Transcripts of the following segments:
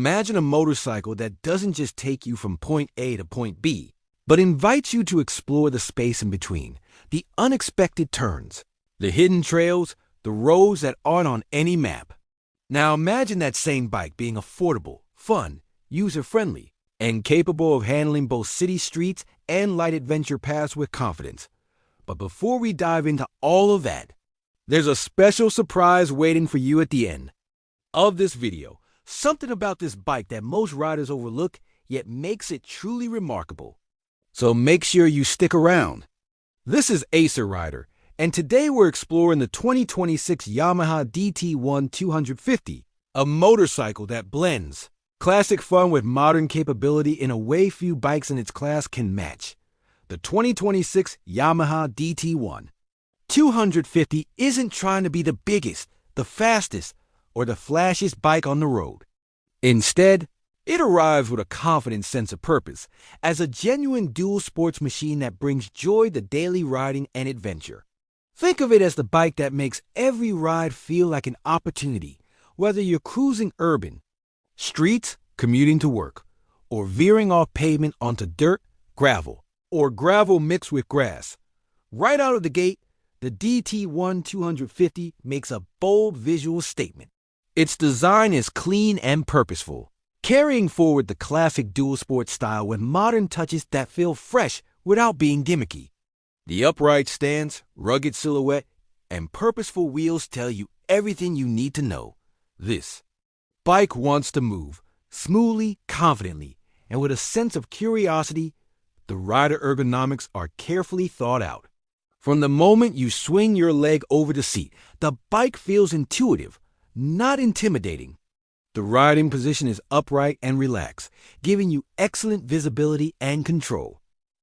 Imagine a motorcycle that doesn't just take you from point A to point B, but invites you to explore the space in between, the unexpected turns, the hidden trails, the roads that aren't on any map. Now imagine that same bike being affordable, fun, user-friendly, and capable of handling both city streets and light adventure paths with confidence. But before we dive into all of that, there's a special surprise waiting for you at the end of this video. Something about this bike that most riders overlook, yet makes it truly remarkable. So make sure you stick around. This is Acer Rider, and today we're exploring the 2026 Yamaha DT-1 250, a motorcycle that blends classic fun with modern capability in a way few bikes in its class can match. The 2026 Yamaha DT-1 250 isn't trying to be the biggest, the fastest, or the flashiest bike on the road. Instead, it arrives with a confident sense of purpose as a genuine dual sports machine that brings joy to daily riding and adventure. Think of it as the bike that makes every ride feel like an opportunity, whether you're cruising urban, streets, commuting to work, or veering off pavement onto dirt, gravel, or gravel mixed with grass. Right out of the gate, the DT-1 250 makes a bold visual statement. Its design is clean and purposeful, carrying forward the classic dual sport style with modern touches that feel fresh without being gimmicky. The upright stance, rugged silhouette, and purposeful wheels tell you everything you need to know. This bike wants to move smoothly, confidently, and with a sense of curiosity. The rider ergonomics are carefully thought out. From the moment you swing your leg over the seat, the bike feels intuitive, not intimidating. The riding position is upright and relaxed, giving you excellent visibility and control.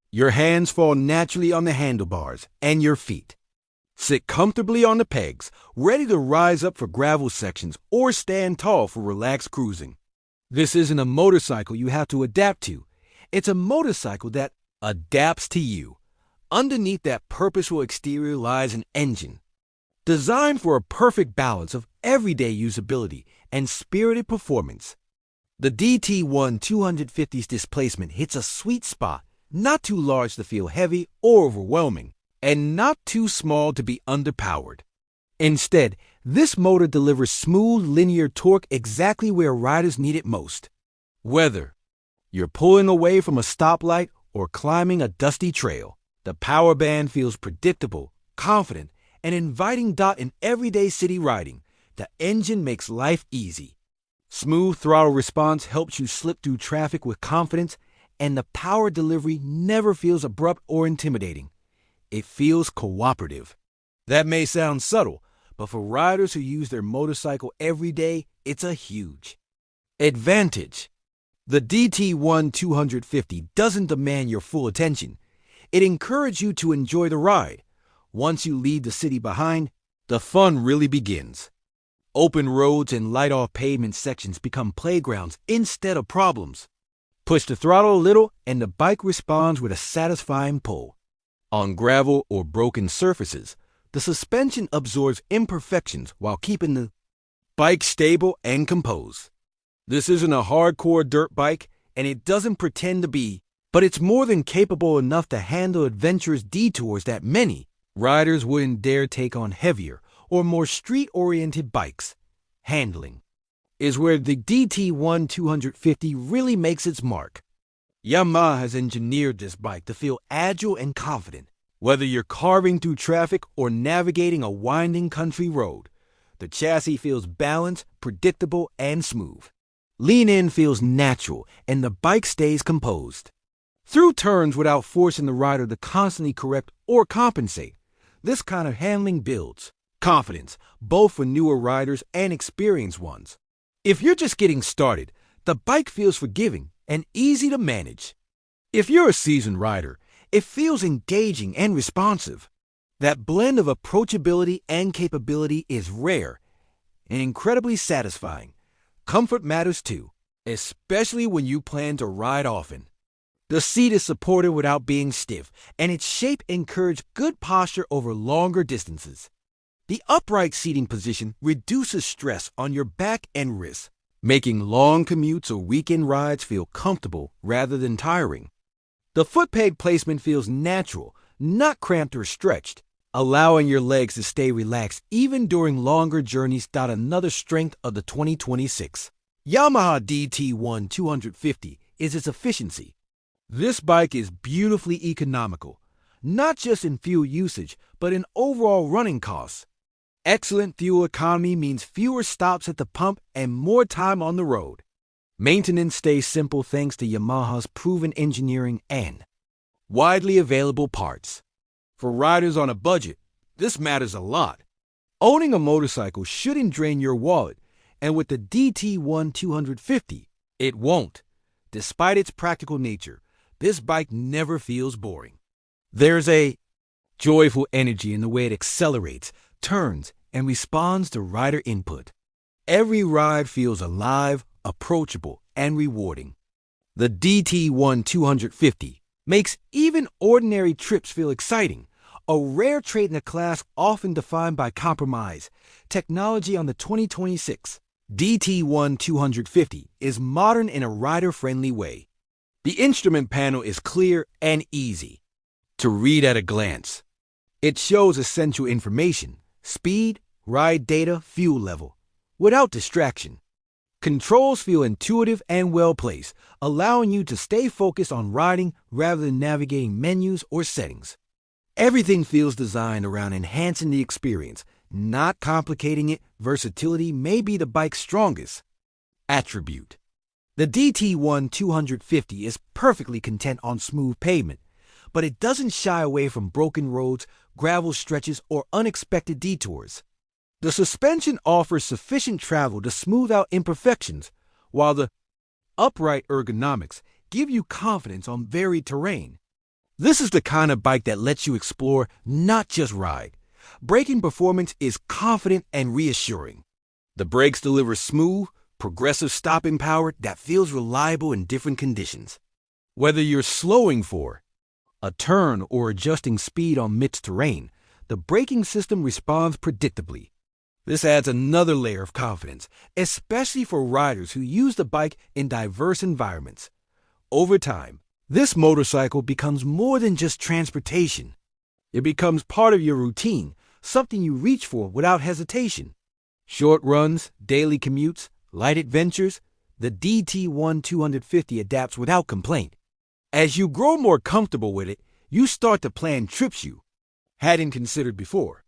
Your hands fall naturally on the handlebars, and your feet sit comfortably on the pegs, ready to rise up for gravel sections or stand tall for relaxed cruising. This isn't a motorcycle you have to adapt to. It's a motorcycle that adapts to you. Underneath that purposeful exterior lies an engine designed for a perfect balance of everyday usability and spirited performance. The DT-1 250's displacement hits a sweet spot, not too large to feel heavy or overwhelming, and not too small to be underpowered. Instead, this motor delivers smooth, linear torque exactly where riders need it most. Whether you're pulling away from a stoplight or climbing a dusty trail, the power band feels predictable, confident, and inviting in everyday city riding. The engine makes life easy. Smooth throttle response helps you slip through traffic with confidence, and the power delivery never feels abrupt or intimidating. It feels cooperative. That may sound subtle, but for riders who use their motorcycle every day, it's a huge advantage. The DT-1 250 doesn't demand your full attention. It encourages you to enjoy the ride. Once you leave the city behind, the fun really begins. Open roads and light off pavement sections become playgrounds instead of problems. Push the throttle a little and the bike responds with a satisfying pull. On gravel or broken surfaces, the suspension absorbs imperfections while keeping the bike stable and composed. This isn't a hardcore dirt bike, and it doesn't pretend to be, but it's more than capable enough to handle adventurous detours that many riders wouldn't dare take on heavier or more street-oriented bikes. Handling is where the DT-1 250 really makes its mark. Yamaha has engineered this bike to feel agile and confident. Whether you're carving through traffic or navigating a winding country road, the chassis feels balanced, predictable, and smooth. Lean in feels natural, and the bike stays composed. Through turns without forcing the rider to constantly correct or compensate, this kind of handling builds confidence, both for newer riders and experienced ones. If you're just getting started, the bike feels forgiving and easy to manage. If you're a seasoned rider, it feels engaging and responsive. That blend of approachability and capability is rare and incredibly satisfying. Comfort matters too, especially when you plan to ride often. The seat is supported without being stiff, and its shape encourages good posture over longer distances. The upright seating position reduces stress on your back and wrists, making long commutes or weekend rides feel comfortable rather than tiring. The foot peg placement feels natural, not cramped or stretched, allowing your legs to stay relaxed even during longer journeys. Another strength of the 2026 Yamaha DT-1 250 is its efficiency. This bike is beautifully economical, not just in fuel usage, but in overall running costs. Excellent fuel economy means fewer stops at the pump and more time on the road. Maintenance stays simple thanks to Yamaha's proven engineering and widely available parts. For riders on a budget, this matters a lot. Owning a motorcycle shouldn't drain your wallet, and with the DT-1 250, it won't. Despite its practical nature, this bike never feels boring. There's a joyful energy in the way it accelerates, turns, and responds to rider input. Every ride feels alive, approachable, and rewarding. The DT-1 250 makes even ordinary trips feel exciting, a rare trait in a class often defined by compromise. Technology on the 2026 DT-1 250 is modern in a rider-friendly way. The instrument panel is clear and easy to read at a glance. It shows essential information: speed, ride data, fuel level, without distraction. Controls feel intuitive and well-placed, allowing you to stay focused on riding rather than navigating menus or settings. Everything feels designed around enhancing the experience, not complicating it. Versatility may be the bike's strongest attribute. The DT-1 250 is perfectly content on smooth pavement, but it doesn't shy away from broken roads, gravel stretches, or unexpected detours. The suspension offers sufficient travel to smooth out imperfections, while the upright ergonomics give you confidence on varied terrain. This is the kind of bike that lets you explore, not just ride. Braking performance is confident and reassuring. The brakes deliver smooth, progressive stopping power that feels reliable in different conditions. Whether you're slowing for a turn or adjusting speed on mixed terrain, the braking system responds predictably. This adds another layer of confidence, especially for riders who use the bike in diverse environments. Over time, this motorcycle becomes more than just transportation. It becomes part of your routine, something you reach for without hesitation. Short runs, daily commutes, light adventures, the DT-1 250 adapts without complaint. As you grow more comfortable with it, you start to plan trips you hadn't considered before.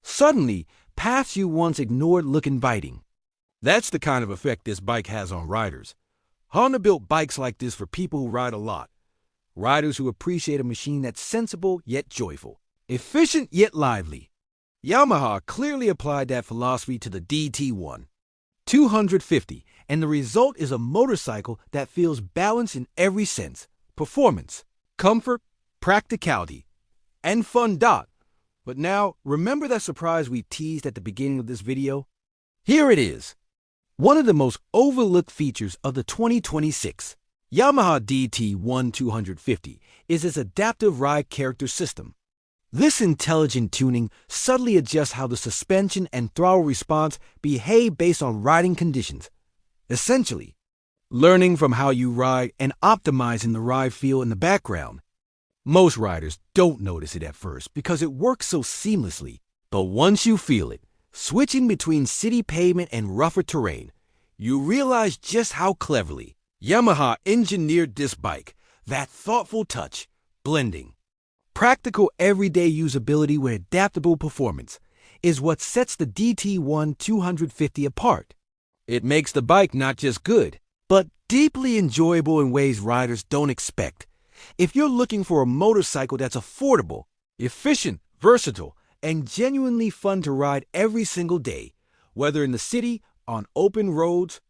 Suddenly, paths you once ignored look inviting. That's the kind of effect this bike has on riders. Honda built bikes like this for people who ride a lot. Riders who appreciate a machine that's sensible yet joyful, efficient yet lively. Yamaha clearly applied that philosophy to the DT-1 250, and the result is a motorcycle that feels balanced in every sense: performance, comfort, practicality, and fun. But now, remember that surprise we teased at the beginning of this video? Here it is. One of the most overlooked features of the 2026 Yamaha DT-1 250 is its adaptive ride character system. This intelligent tuning subtly adjusts how the suspension and throttle response behave based on riding conditions. Essentially, learning from how you ride and optimizing the ride feel in the background. Most riders don't notice it at first because it works so seamlessly. But once you feel it, switching between city pavement and rougher terrain, you realize just how cleverly Yamaha engineered this bike. That thoughtful touch, blending practical everyday usability with adaptable performance, is what sets the DT-1 250 apart. It makes the bike not just good, but deeply enjoyable in ways riders don't expect. If you're looking for a motorcycle that's affordable, efficient, versatile, and genuinely fun to ride every single day, whether in the city, on open roads,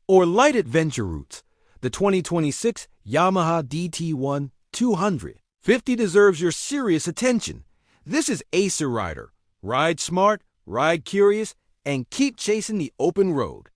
or light adventure routes, the 2026 Yamaha DT-1 250 deserves your serious attention. This is Acer Rider. Ride smart, ride curious, and keep chasing the open road.